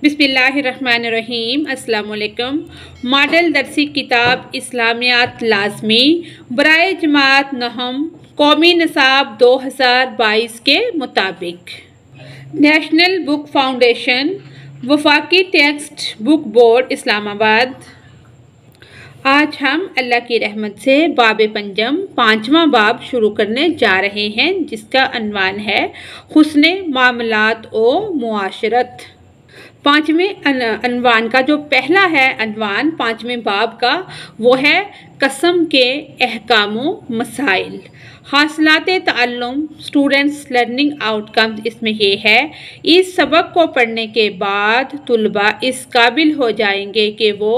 बिस्मिल्लाहिर्रहमानिर्रहीम। अस्सलाम वालेकुम। मॉडल दरसी किताब इस्लामियात लाज़मी बराए जमात नहम कौमी निसाब 2022 के मुताबिक नेशनल बुक फाउंडेशन वफाकी टेक्स्ट बुक बोर्ड इस्लामाबाद। आज हम अल्लाह की रहमत से बाब पंजम 5वां बाब शुरू करने जा रहे हैं, जिसका अनवान है हुस्ने मामलात ओ मुआशरत। 5वें अनवान का जो पहला है अनवान 5वें बाब का, वो है कसम के अहकामो मसाइल। हासिलात ताल्लुम स्टूडेंट्स लर्निंग आउटकम्स इसमें ये है, इस सबक को पढ़ने के बाद तुलबा इस काबिल हो जाएंगे कि वो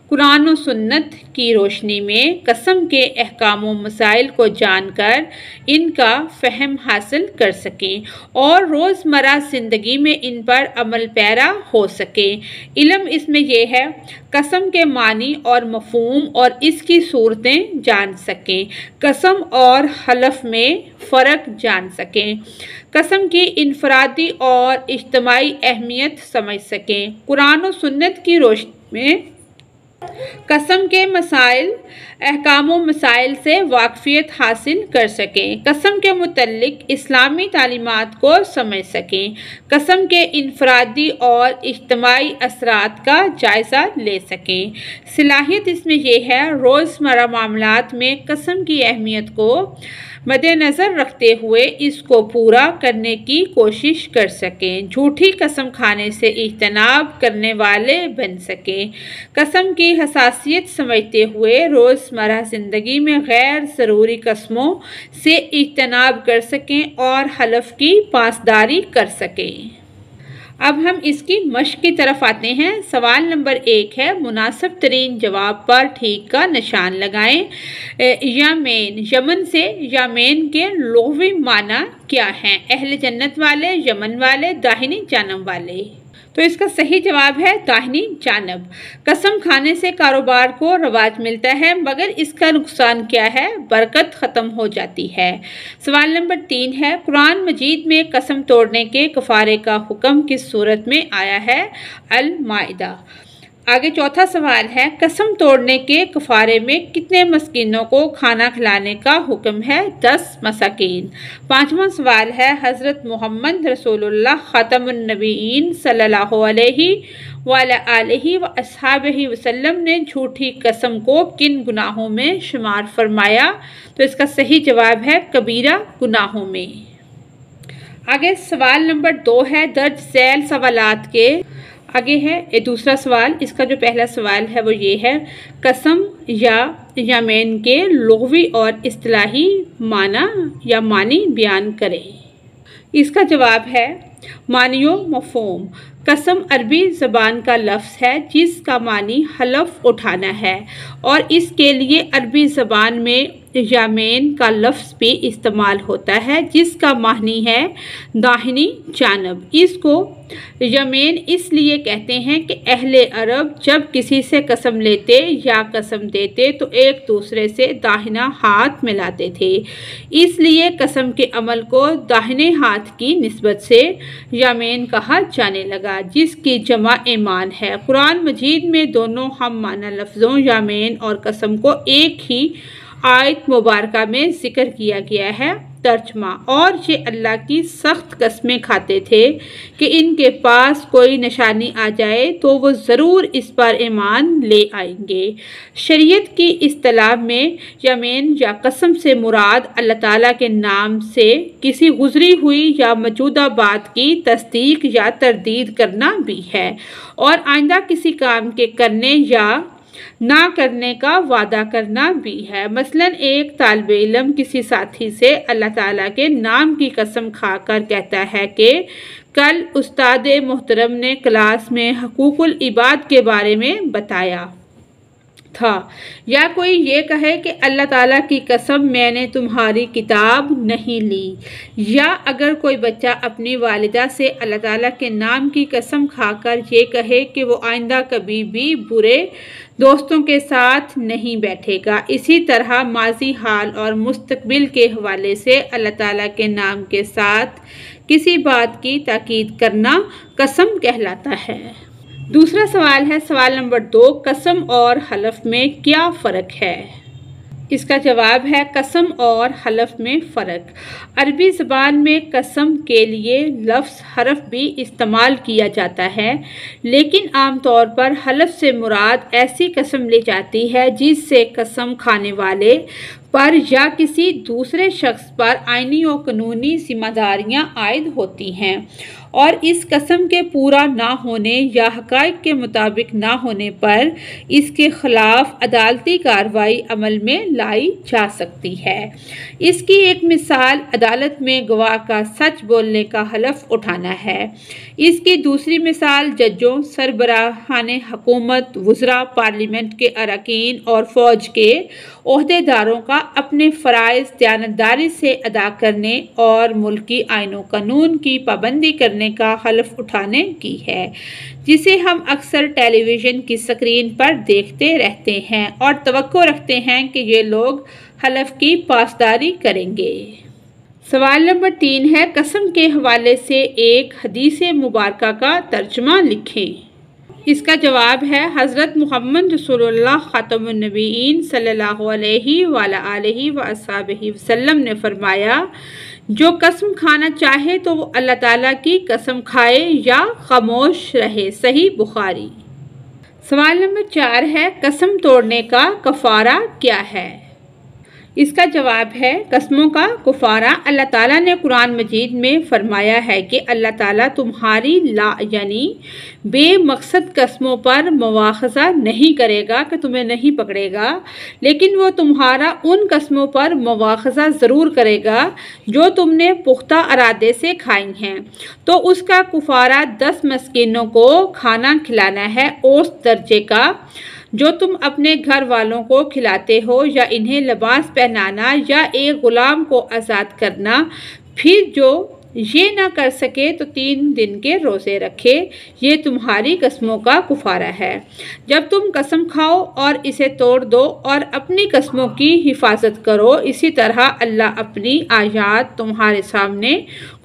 कुरान और सुन्नत की रोशनी में कसम के अहकाम व मसाइल को जानकर इनका फ़हम हासिल कर सकें और रोज़मर्रा ज़िंदगी में इन पर अमल पैरा हो सकें। इल्म इसमें यह है कसम के मानी और मफ़हूम और इसकी सूरतें जान सकें, कसम और हलफ में फ़र्क जान सकें, कसम की इनफरादी और इज्तिमाई अहमियत समझ सकें, कुरान और सुन्नत की रोशनी में कसम के मसाइल अहकाम व मसाइल से वाकफियत हासिल कर सकें, कसम के मुतल्लिक इस्लामी तालीमात को समझ सकें, कसम के इनफरादी और इज्तिमाई असरात का जायज़ा ले सकें। सलाहियत इसमें यह है रोज़मर्रा मामलात में कसम की अहमियत को मद्देनज़र रखते हुए इसको पूरा करने की कोशिश कर सकें, झूठी कसम खाने से इज्तनाब करने वाले बन सकें, कसम की हसासियत समझते हुए रोज़मर्रा ज़िंदगी में गैर ज़रूरी कस्मों से इज्तनाब कर सकें और हलफ की पासदारी कर सकें। अब हम इसकी मश्क की तरफ आते हैं। सवाल नंबर 1 है, मुनासिब तरीन जवाब पर ठीक का निशान लगाएं। यमेन, यमन से यमेन के लुग़वी माना क्या हैं? अहले जन्नत वाले, यमन वाले, दाहिनी जानब वाले। तो इसका सही जवाब है दाहिनी जानब। कसम खाने से कारोबार को रवाज मिलता है, मगर इसका नुकसान क्या है? बरकत ख़त्म हो जाती है। सवाल नंबर 3 है, कुरान मजीद में कसम तोड़ने के कफ़ारे का हुक्म किस सूरत में आया है? अल माइदा। आगे चौथा सवाल है, कसम तोड़ने के कफ़ारे में कितने मस्कीनों को खाना खिलाने का हुक्म है? 10 मसाकीन। 5वां सवाल है, हज़रत मोहम्मद रसूलुल्लाह ख़ातमुन नबीयीन सल्लल्लाहु अलैहि व अस्हाबिही वसल्लम ने झूठी कसम को किन गुनाहों में शुमार फरमाया? तो इसका सही जवाब है कबीरा गुनाहों में। आगे सवाल नंबर 2 है, दर्ज झैल सवालात के आगे है दूसरा सवाल। इसका जो पहला सवाल है वो ये है, कसम या यमेन के लुग़वी और इस्तिलाही माना या मानी बयान करें। इसका जवाब है मानियो मफ़हूम। कसम अरबी ज़बान का लफ्ज़ है जिसका मानी हलफ उठाना है और इसके लिए अरबी ज़बान में यमेन का लफ्ज़ भी इस्तेमाल होता है जिसका मानी है दाहिनी जानब। इसको यमेन इसलिए कहते हैं कि अहले अरब जब किसी से कसम लेते या कसम देते तो एक दूसरे से दाहिना हाथ मिलाते थे, इसलिए कसम के अमल को दाहिने हाथ की निस्बत से यमेन कहा जाने लगा, जिसकी जमा ईमान है। कुरान मजीद में दोनों हम माना लफ्ज़ों यमेन और कसम को एक ही आयत मुबारका में जिक्र किया गया है। तर्जमा, और ये अल्लाह की सख्त कस्में खाते थे कि इनके पास कोई निशानी आ जाए तो वो ज़रूर इस पर ईमान ले आएंगे। शरीयत की इस्तिलाह में यमीन या कसम से मुराद अल्लाह ताला के नाम से किसी गुजरी हुई या मौजूदा बात की तस्दीक या तरदीद करना भी है और आइंदा किसी काम के करने या ना करने का वादा करना भी है। मसलन एक तालिब इल्म किसी साथी से अल्लाह ताला के नाम की कसम खाकर कहता है कि कल उस्ताद मोहतरम ने क्लास में हकूकुल इबाद के बारे में बताया था, या कोई ये कहे कि अल्लाह ताला की कसम मैंने तुम्हारी किताब नहीं ली, या अगर कोई बच्चा अपनी वालिदा से अल्लाह ताला के नाम की कसम खाकर ये कहे कि वो आइंदा कभी भी बुरे दोस्तों के साथ नहीं बैठेगा। इसी तरह माजी हाल और मुस्तकबिल के हवाले से अल्लाह ताला के नाम के साथ किसी बात की ताकीद करना कसम कहलाता है। दूसरा सवाल है सवाल नंबर 2, कसम और हलफ में क्या फ़र्क है? इसका जवाब है कसम और हलफ में फ़र्क। अरबी ज़बान में कसम के लिए लफ्ज़ हरफ भी इस्तेमाल किया जाता है, लेकिन आमतौर पर हलफ से मुराद ऐसी कसम ली जाती है जिससे कसम खाने वाले पर या किसी दूसरे शख्स पर आईनी और कानूनी जिम्मेदारियां आयद होती हैं और इस कसम के पूरा ना होने या हक़ाइक़ के मुताबिक ना होने पर इसके ख़िलाफ़ अदालती कार्रवाई अमल में लाई जा सकती है। इसकी एक मिसाल अदालत में गवाह का सच बोलने का हलफ उठाना है। इसकी दूसरी मिसाल जजों, सरबराहान हुकूमत, वज़रा, पार्लियामेंट के अरकान और फ़ौज के ओहदेदारों का अपने फ़राइज़ दयानतदारी से अदा करने और मुल्की आईन कानून की पाबंदी करने का हलफ उठाने की है, जिसे हम अक्सर टेलीविज़न की स्क्रीन पर देखते रहते हैं और तवक्को रखते हैं कि ये लोग हलफ की पासदारी करेंगे। सवाल नंबर 3 है कसम के हवाले से एक हदीस मुबारक का तर्जुमा लिखें। इसका जवाब है हज़रत मुहम्मद रसूलुल्लाह ख़ातमुन नबीयीन सल्लल्लाहु अलैहि वसल्लम ने फरमाया, जो कसम खाना चाहे तो वो अल्लाह ताला की कसम खाए या खामोश रहे। सही बुखारी। सवाल नंबर 4 है कसम तोड़ने का कफ़ारा क्या है? इसका जवाब है कसमों का कफ़ारा अल्लाह ताला ने कुरान मजीद में फरमाया है कि अल्लाह ताला तुम्हारी यानी बेमकसद कसमों पर मुआखज़ा नहीं करेगा कि तुम्हें नहीं पकड़ेगा, लेकिन वो तुम्हारा उन कसमों पर मुआखज़ा ज़रूर करेगा जो तुमने पुख्ता इरादे से खाई हैं। तो उसका कफ़ारा 10 मस्कीनों को खाना खिलाना है औसत दर्जे का, जो तुम अपने घर वालों को खिलाते हो, या इन्हें लिबास पहनाना या एक ग़ुलाम को आज़ाद करना। फिर जो ये ना कर सके तो 3 दिन के रोज़े रखे। ये तुम्हारी कसमों का कफ़ारा है। जब तुम कसम खाओ और इसे तोड़ दो और अपनी कसमों की हिफाजत करो। इसी तरह अल्लाह अपनी आयात तुम्हारे सामने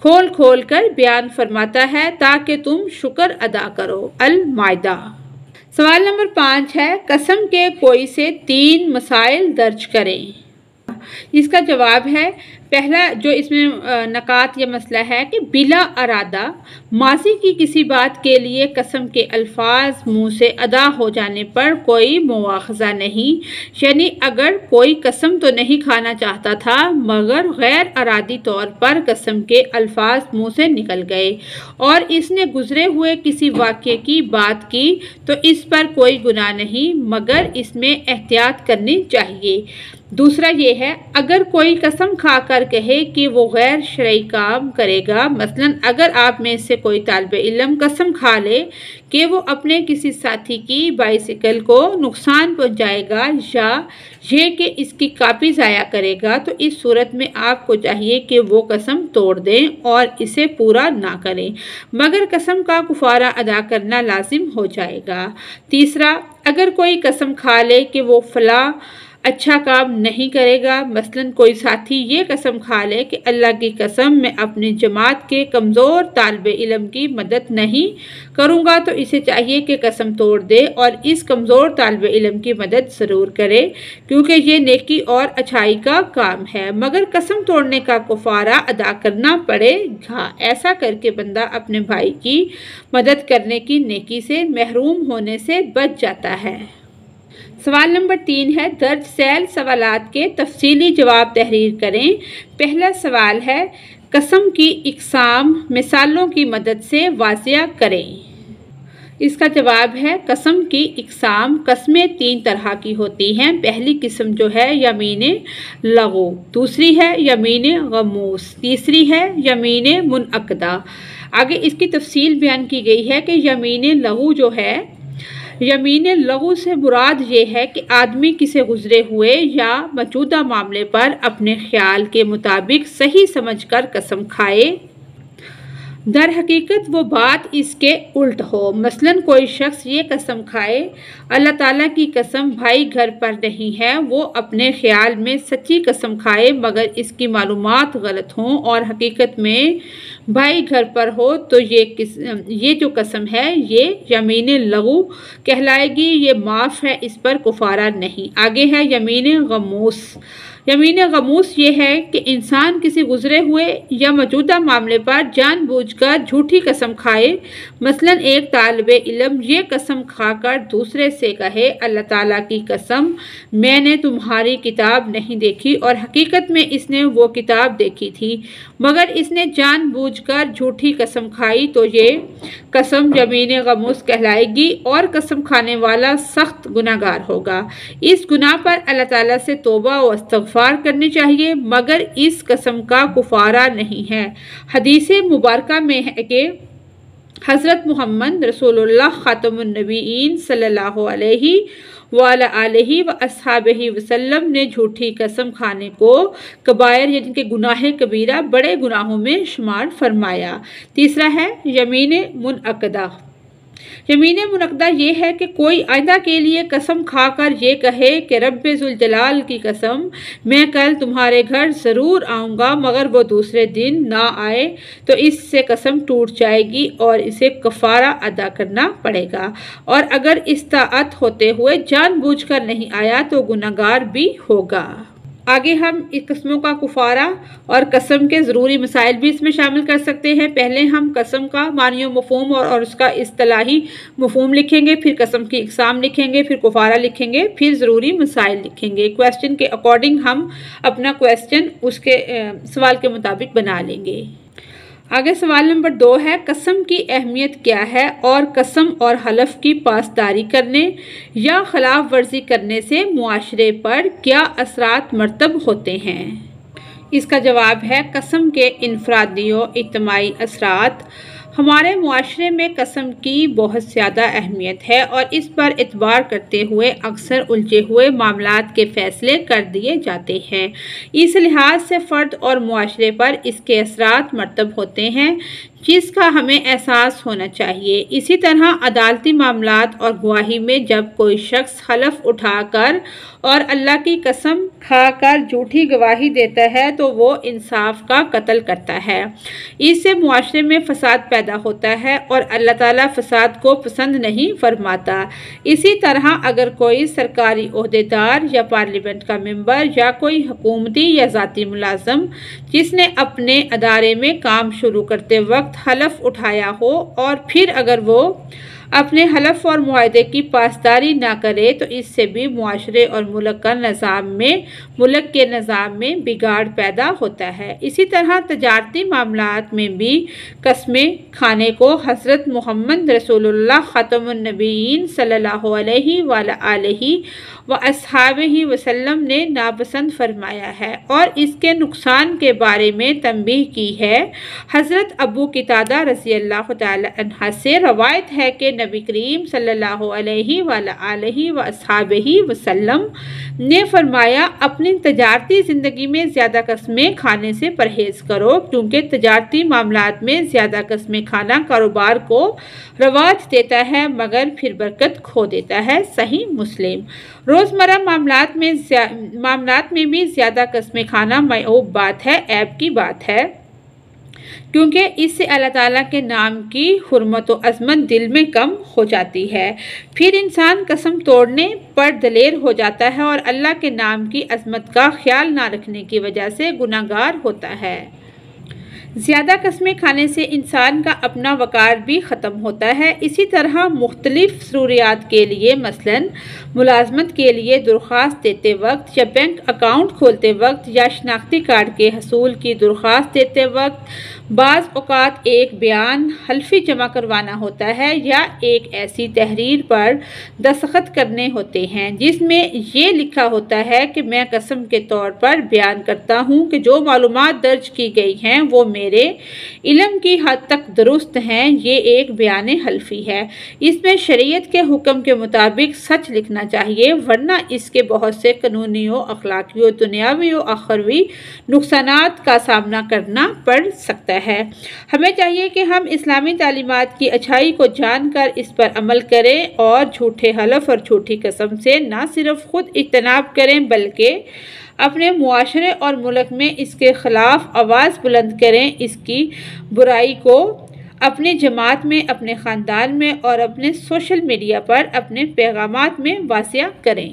खोल खोल कर बयान फरमाता है ताकि तुम शुक्र अदा करो। अल माइदा। सवाल नंबर 5 है कसम के कोई से 3 मसाइल दर्ज करें। इसका जवाब है पहला जो इसमें नकात या मसला है कि बिला अरादा माजी की किसी बात के लिए कसम के अल्फाज मुंह से अदा हो जाने पर कोई मुआखज़ा नहीं, यानी अगर कोई कसम तो नहीं खाना चाहता था मगर गैर अरादी तौर पर कसम के अल्फाज मुंह से निकल गए और इसने गुजरे हुए किसी वाक़ये की बात की तो इस पर कोई गुनाह नहीं, मगर इसमें एहतियात करनी चाहिए। दूसरा ये है अगर कोई कसम खाकर कहे कि वो गैर शरई काम करेगा, मसलन अगर आप में से कोई तालिबे इल्म कसम खा ले कि वो अपने किसी साथी की बाइसिकल को नुकसान पहुंचाएगा या ये कि इसकी कापी ज़ाया करेगा, तो इस सूरत में आपको चाहिए कि वो कसम तोड़ दें और इसे पूरा ना करें, मगर कसम का कुफारा अदा करना लाजिम हो जाएगा। तीसरा अगर कोई कसम खा ले कि वो फला अच्छा काम नहीं करेगा, मसलन कोई साथी ये कसम खा ले कि अल्लाह की कसम मैं अपनी जमात के कमज़ोर तालिबे इल्म की मदद नहीं करूँगा, तो इसे चाहिए कि कसम तोड़ दे और इस कमज़ोर तालिबे इल्म की मदद ज़रूर करे क्योंकि ये नेकी और अच्छाई का काम है, मगर कसम तोड़ने का कुफारा अदा करना पड़ेगा। ऐसा करके बंदा अपने भाई की मदद करने की नेकी से महरूम होने से बच जाता है। सवाल नंबर 3 है दर्ज सैल सवालात के तफसीली जवाब तहरीर करें। पहला सवाल है कसम की इकसाम मिसालों की मदद से वाज़िया करें। इसका जवाब है कसम की इकसाम कस्में 3 तरह की होती हैं। पहली किस्म जो है यमीन लगो, दूसरी है यमीन गमूस, तीसरी है यमीन मुनअक्दा। आगे इसकी तफसील बयान की गई है कि यमीन लगो जो है, यमीन लगू से मुराद ये है कि आदमी किसी गुजरे हुए या मौजूदा मामले पर अपने ख्याल के मुताबिक सही समझकर कसम खाए, दर हकीकत वो बात इसके उल्ट हो। मसलन कोई शख्स ये कसम खाए अल्लाह ताला की कसम भाई घर पर नहीं है, वो अपने ख्याल में सच्ची कसम खाए मगर इसकी मालूमात गलत हों और हकीकत में भाई घर पर हो तो ये जो कसम है ये यमीन लगू कहलाएगी, ये माफ़ है, इस पर कुफारा नहीं। आगे है यमीन गमूस। यमीन गमूस ये है कि इंसान किसी गुजरे हुए या मौजूदा मामले पर जानबूझकर झूठी कसम खाए। मसलन एक तालिब इल्म ये कसम खाकर दूसरे से कहे, अल्लाह ताला की कसम मैंने तुम्हारी किताब नहीं देखी, और हकीकत में इसने वो किताब देखी थी, मगर इसने जानबूझकर झूठी कसम खाई, तो ये कसम यमीन गमूस कहलाएगी और कसम खाने वाला सख्त गुनाहगार होगा। इस गुनाह पर अल्लाह ताला से तौबा व इस्तग़फ़ार करनी चाहिए, मगर इस कसम का कुफारा नहीं है। हदीस मुबारका में है कि हज़रत मुहम्मद रसूलुल्लाह ख़ातमुन नबीयीन सल्लल्लाहु अलैहि व अस्हाबिही वसल्लम ने झूठी कसम खाने को कबायर यानी कि गुनाह कबीरा बड़े गुनाहों में शुमार फरमाया। तीसरा है यमीन मुनअक़दा। यमीन मुनअक़दा ये है कि कोई आइंदा के लिए कसम खाकर ये कहे कि रब्बे ज़ुल जलाल की कसम मैं कल तुम्हारे घर ज़रूर आऊँगा, मगर वो दूसरे दिन ना आए, तो इससे कसम टूट जाएगी और इसे कफ़ारा अदा करना पड़ेगा। और अगर इस्ताअत होते हुए जानबूझकर नहीं आया तो गुनहगार भी होगा। आगे हम इस कस्मों का कुफारा और कसम के ज़रूरी मसाइल भी इसमें शामिल कर सकते हैं। पहले हम कसम का मानी व मफ़हूम और उसका इस्तिलाही मफ़हूम लिखेंगे, फिर कसम की इक़साम लिखेंगे, फिर कुफारा लिखेंगे, फिर ज़रूरी मसाइल लिखेंगे। क्वेश्चन के अकॉर्डिंग हम अपना क्वेश्चन उसके सवाल के मुताबिक बना लेंगे। आगे सवाल नंबर 2 है, कसम की अहमियत क्या है और कसम और हलफ की पासदारी करने या खिलाफ वर्जी करने से मुआशरे पर क्या असरात मरतब होते हैं। इसका जवाब है कसम के इनफरादी और इज्तिमाई असरात। हमारे मुआशरे में कसम की बहुत ज़्यादा अहमियत है और इस पर एतबार करते हुए अक्सर उलझे हुए मामलात के फ़ैसले कर दिए जाते हैं। इस लिहाज से फ़र्द और मुआशरे पर इसके असरात मरतब होते हैं जिसका हमें एहसास होना चाहिए। इसी तरह अदालती मामलात और गवाही में जब कोई शख्स हलफ उठाकर और अल्लाह की कसम खाकर झूठी गवाही देता है तो वो इंसाफ का कत्ल करता है। इससे मुआशरे में फ़साद पैदा होता है और अल्लाह ताला फ़साद को पसंद नहीं फरमाता। इसी तरह अगर कोई सरकारी ओहदेदार या पार्लियामेंट का मेंबर या कोई हुकूमती या ज़ाती मुलाज़म जिसने अपने अदारे में काम शुरू करते वक्त हलफ उठाया हो और फिर अगर वो अपने हलफ और मुआहदे की पासदारी ना करे तो इससे भी मुआशरे और मुल्क के निज़ाम में बिगाड़ पैदा होता है। इसी तरह तजारती मामलात में भी कस्में खाने को हज़रत मुहम्मद रसूलुल्लाह ख़ातमुन नबीयीन सल्लल्लाहु अलैहि व अस्हाबिही वसल्लम ने नापसंद फरमाया है और इसके नुकसान के बारे में तंबीह की है। हज़रत अबू क़तादा रज़ी अल्लाह तआला अन्हा से रवायत है कि नबी करीम सल्लल्लाहु अलैहि व अस्हाबिही वसल्लम ने फरमाया, अपनी तजारती ज़िंदगी में ज़्यादा कस्में खाने से परहेज़ करो, क्योंकि तजारती मामलात में ज़्यादा कस्में खाना कारोबार को रवाज देता है मगर फिर बरकत खो देता है। सही मुस्लिम। रोज़मर्रा मामलात में भी ज़्यादा कस्में खाना मयूब बात है, ऐब की बात है, क्योंकि इससे अल्लाह ताला के नाम की हुर्मत व अज़मत दिल में कम हो जाती है। फिर इंसान कसम तोड़ने पर दलेर हो जाता है और अल्लाह के नाम की अज़मत का ख्याल ना रखने की वजह से गुनाहगार होता है। ज़्यादा कस्में खाने से इंसान का अपना वक़ार भी ख़त्म होता है। इसी तरह मुख्तलिफ़ ज़रूरियात के लिए मसलन मुलाजमत के लिए दरख्वास्त देते वक्त या बैंक अकाउंट खोलते वक्त या शनाख्ती कार्ड के हसूल की दरख्वास्त देते वक्त बाज़ औक़ात एक बयान हल्फ़ी जमा करवाना होता है या एक ऐसी तहरीर पर दस्तखत करने होते हैं जिसमें ये लिखा होता है कि मैं कसम के तौर पर बयान करता हूँ कि जो मालूमात दर्ज की गई हैं वो मेरे इल्म की हद तक दुरुस्त हैं। ये एक बयान हल्फ़ी है। इसमें शरीयत के हुक्म के मुताबिक सच लिखना चाहिए, वरना इसके बहुत से कानूनी व अखलाकी व दुनियावी व आखिरवी नुकसानात का सामना करना पड़ सकता है। हमें चाहिए कि हम इस्लामी तालीमात की अच्छाई को जानकर इस पर अमल करें और झूठे हलफ और झूठी कसम से न सिर्फ खुद इज्तनाब करें बल्कि अपने मुआशरे और मुल्क में इसके ख़िलाफ़ आवाज़ बुलंद करें, इसकी बुराई को अपने जमात में, अपने ख़ानदान में और अपने सोशल मीडिया पर अपने पैगामात में वासिया करें।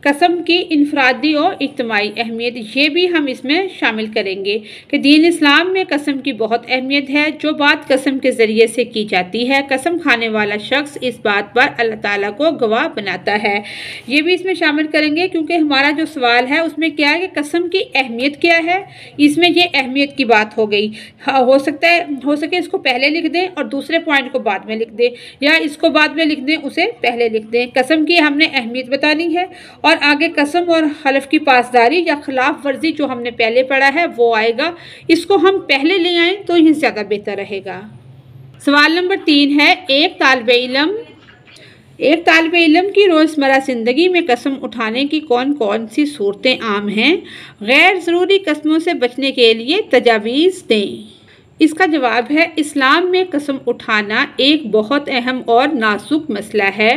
कसम की इनफरादी और इज्तिमाई अहमियत, ये भी हम इसमें शामिल करेंगे कि दीन इस्लाम में कसम की बहुत अहमियत है। जो बात कसम के ज़रिए से की जाती है, कसम खाने वाला शख्स इस बात पर अल्लाह ताला को गवाह बनाता है। ये भी इसमें शामिल करेंगे क्योंकि हमारा जो सवाल है उसमें क्या है कि कसम की अहमियत क्या है, इसमें ये अहमियत की बात हो गई। हाँ, हो सके इसको पहले लिख दें और दूसरे पॉइंट को बाद में लिख दें, या इसको बाद में लिख दें उसे पहले लिख दें। कसम की हमने अहमियत बतानी है और आगे कसम और हलफ की पासदारी या खिलाफ वर्जी जो हमने पहले पढ़ा है वो आएगा। इसको हम पहले ले आएँ तो ये ज़्यादा बेहतर रहेगा। सवाल नंबर 3 है, एक तालिब इल्म की रोज़मर्रा ज़िंदगी में कसम उठाने की कौन कौन सी सूरतें आम हैं? गैर ज़रूरी कस्मों से बचने के लिए तजावीज़ दें। इसका जवाब है, इस्लाम में कसम उठाना एक बहुत अहम और नाजुक मसला है।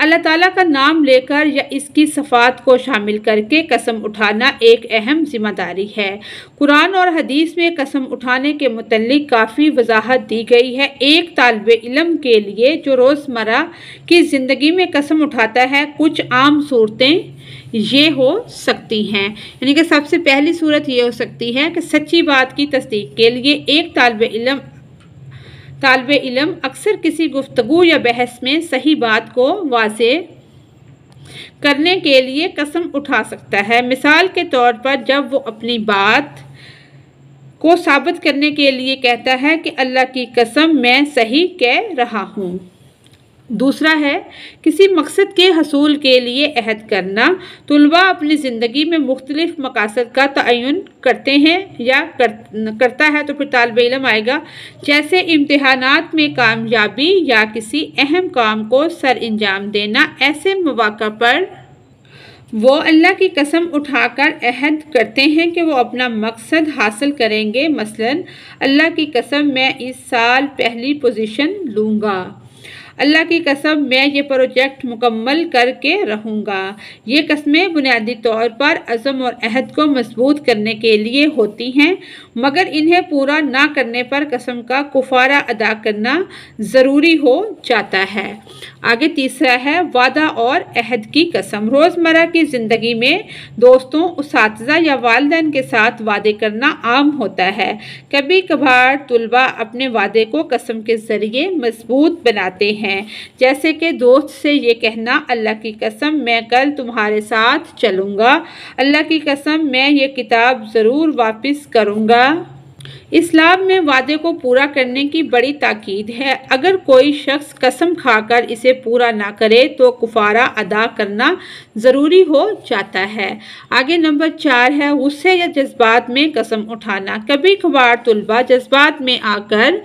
अल्लाह ताला का नाम लेकर या इसकी सफ़ात को शामिल करके कसम उठाना एक अहम जिम्मेदारी है। कुरान और हदीस में कसम उठाने के मुतल्लिक काफ़ी वजाहत दी गई है। एक तालिब इल्म के लिए जो रोज़मर्रा की ज़िंदगी में कसम उठाता है, कुछ आम सूरतें ये हो सकती हैं। यानी कि सबसे पहली सूरत ये हो सकती है कि सच्ची बात की तस्दीक के लिए एक तालिब इल्म अक्सर किसी गुफ्तगू या बहस में सही बात को वाज़े करने के लिए कसम उठा सकता है। मिसाल के तौर पर जब वो अपनी बात को साबित करने के लिए कहता है कि अल्लाह की कसम मैं सही कह रहा हूँ। दूसरा है, किसी मकसद के हसूल के लिए अहद करना। तुलबा अपनी ज़िंदगी में मुख्तलिफ मकासद का तयन करते हैं या करता है तो फिर तालिब इल्म आएगा, जैसे इम्तिहानात में कामयाबी या किसी अहम काम को सर अंजाम देना। ऐसे मौक़ा पर वो अल्लाह की कसम उठाकर अहद करते हैं कि वो अपना मकसद हासिल करेंगे। मसलन, अल्लाह की कसम मैं इस साल पहली पोजीशन लूँगा, अल्लाह की कसम मैं ये प्रोजेक्ट मुकम्मल करके रहूँगा। ये कस्में बुनियादी तौर पर अज़म और अहद को मजबूत करने के लिए होती हैं, मगर इन्हें पूरा ना करने पर कसम का कुफारा अदा करना ज़रूरी हो जाता है। आगे तीसरा है, वादा और अहद की कसम। रोज़मर्रा की ज़िंदगी में दोस्तों, उस्ताज़ा या वालिदैन के साथ वादे करना आम होता है। कभी कभार तुलबा अपने वादे को कसम के ज़रिए मजबूत बनाते हैं, जैसे कि दोस्त से ये कहना, अल्लाह की कसम मैं कल तुम्हारे साथ चलूँगा, अल्लाह की कसम मैं ये किताब ज़रूर वापस करूँगा। इस्लाम में वादे को पूरा करने की बड़ी ताकीद है। अगर कोई शख्स कसम खाकर इसे पूरा ना करे तो कुफारा अदा करना ज़रूरी हो जाता है। आगे नंबर 4 है, गुस्से या जज्बात में कसम उठाना। कभी कभार तुलबा जज्बात में आकर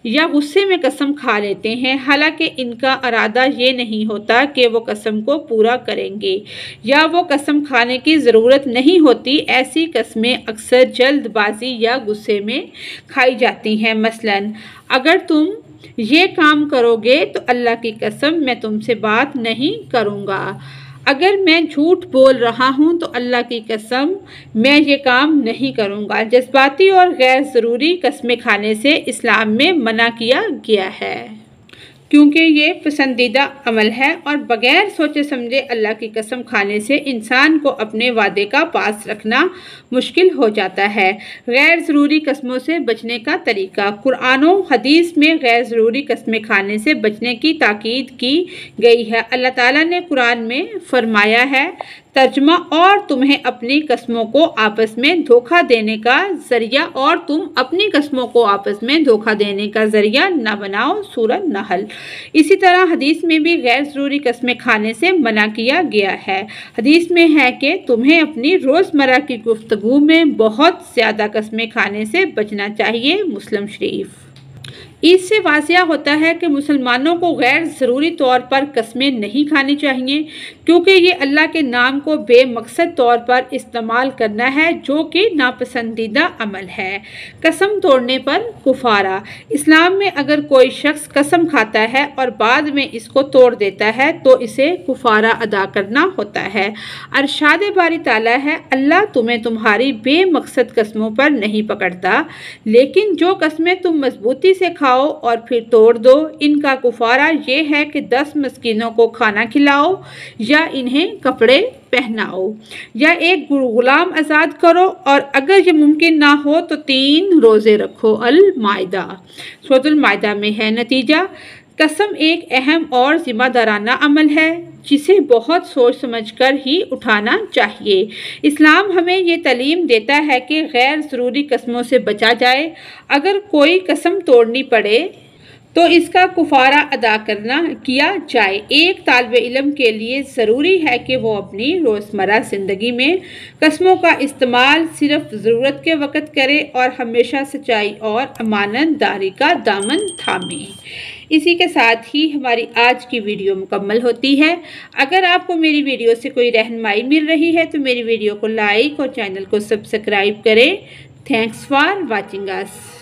या गुस्से में कसम खा लेते हैं, हालांकि इनका इरादा ये नहीं होता कि वो कसम को पूरा करेंगे या वो कसम खाने की ज़रूरत नहीं होती। ऐसी कस्में अक्सर जल्दबाजी या गुस्से में खाई जाती हैं। मसलन, अगर तुम ये काम करोगे तो अल्लाह की कसम मैं तुमसे बात नहीं करूँगा, अगर मैं झूठ बोल रहा हूँ तो अल्लाह की कसम मैं ये काम नहीं करूँगा। जज्बाती और गैर ज़रूरी कस्में खाने से इस्लाम में मना किया गया है, क्योंकि ये पसंदीदा अमल है और बग़ैर सोचे समझे अल्लाह की कसम खाने से इंसान को अपने वादे का पास रखना मुश्किल हो जाता है। गैर ज़रूरी कस्मों से बचने का तरीका। कुरान और हदीस में गैर ज़रूरी कस्में खाने से बचने की ताकीद की गई है। अल्लाह ताला ने कुरान में फरमाया है, तर्जमा, और तुम्हें अपनी कस्मों को आपस में धोखा देने का ज़रिया और तुम अपनी कस्मों को आपस में धोखा देने का ज़रिया न बनाओ। सूरह नहल। इसी तरह हदीस में भी गैर ज़रूरी कस्में खाने से मना किया गया है। हदीस में है कि तुम्हें अपनी रोज़मर्रा की गुफ्तगू में बहुत ज़्यादा कस्में खाने से बचना चाहिए। मुस्लिम शरीफ। इससे वाज़िया होता है कि मुसलमानों को गैर ज़रूरी तौर पर कस्में नहीं खानी चाहिए, क्योंकि ये अल्लाह के नाम को बेमकसद तौर पर इस्तेमाल करना है, जो कि नापसंदीदा अमल है। कसम तोड़ने पर कुफारा। इस्लाम में अगर कोई शख्स कसम खाता है और बाद में इसको तोड़ देता है तो इसे कुफारा अदा करना होता है। अरशाद बारी ताला है, अल्लाह तुम्हें तुम्हारी बेमकसद कस्मों पर नहीं पकड़ता, लेकिन जो कस्में तुम मजबूती से खाओ और फिर तोड़ दो, इनका कुफारा ये है कि 10 मस्कीनों को खाना खिलाओ या इन्हें कपड़े पहनाओ या एक गुलाम आज़ाद करो, और अगर ये मुमकिन ना हो तो 3 रोज़े रखो। अल मायदा सूरह मायदा में है। नतीजा, कसम एक अहम और जिम्मेदाराना अमल है जिसे बहुत सोच समझकर ही उठाना चाहिए। इस्लाम हमें ये तालीम देता है कि गैर ज़रूरी कस्मों से बचा जाए। अगर कोई कसम तोड़नी पड़े तो इसका कुफारा अदा किया जाए। एक तालिब इल्म के लिए ज़रूरी है कि वो अपनी रोज़मर्रा ज़िंदगी में कस्मों का इस्तेमाल सिर्फ ज़रूरत के वक़्त करे और हमेशा सच्चाई और अमानतदारी का दामन थामे। इसी के साथ ही हमारी आज की वीडियो मुकम्मल होती है। अगर आपको मेरी वीडियो से कोई रहनुमाई मिल रही है तो मेरी वीडियो को लाइक और चैनल को सब्सक्राइब करें। Thanks for watching us.